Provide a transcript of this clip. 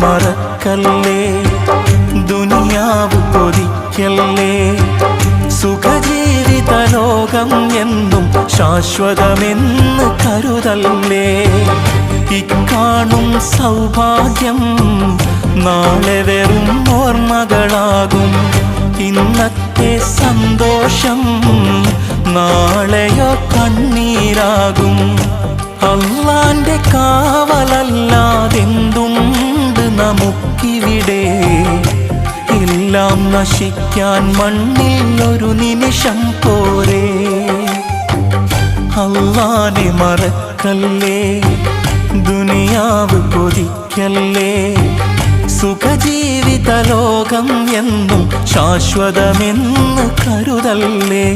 മറക്കല്ലേ, ദുനിയാവ് കൊതിക്കല്ലേ. സുഖജീവിത ലോകം എന്നും ശാശ്വതമെന്ന് കരുതല്ലേ. ഇക്കാണും സൗഭാഗ്യം നാളെ വെറും ഓർമ്മകളാകും. ഇന്നത്തെ സന്തോഷം നാളെയോ കണ്ണീരാകും. അല്ലാന്റെ കാവലല്ലാതെന്തുണ്ട് നമുക്കിവിടെ? എല്ലാം നശിക്കാൻ മണ്ണിൽ ഒരു നിമിഷം പോരെ. അല്ലാനെ മറക്കല്ലേ, ദുനിയാവ് കൊതിക്കല്ലേ. സുഖജീവിത ലോകം എന്നും ശാശ്വതമെന്ന് കരുതല്ലേ.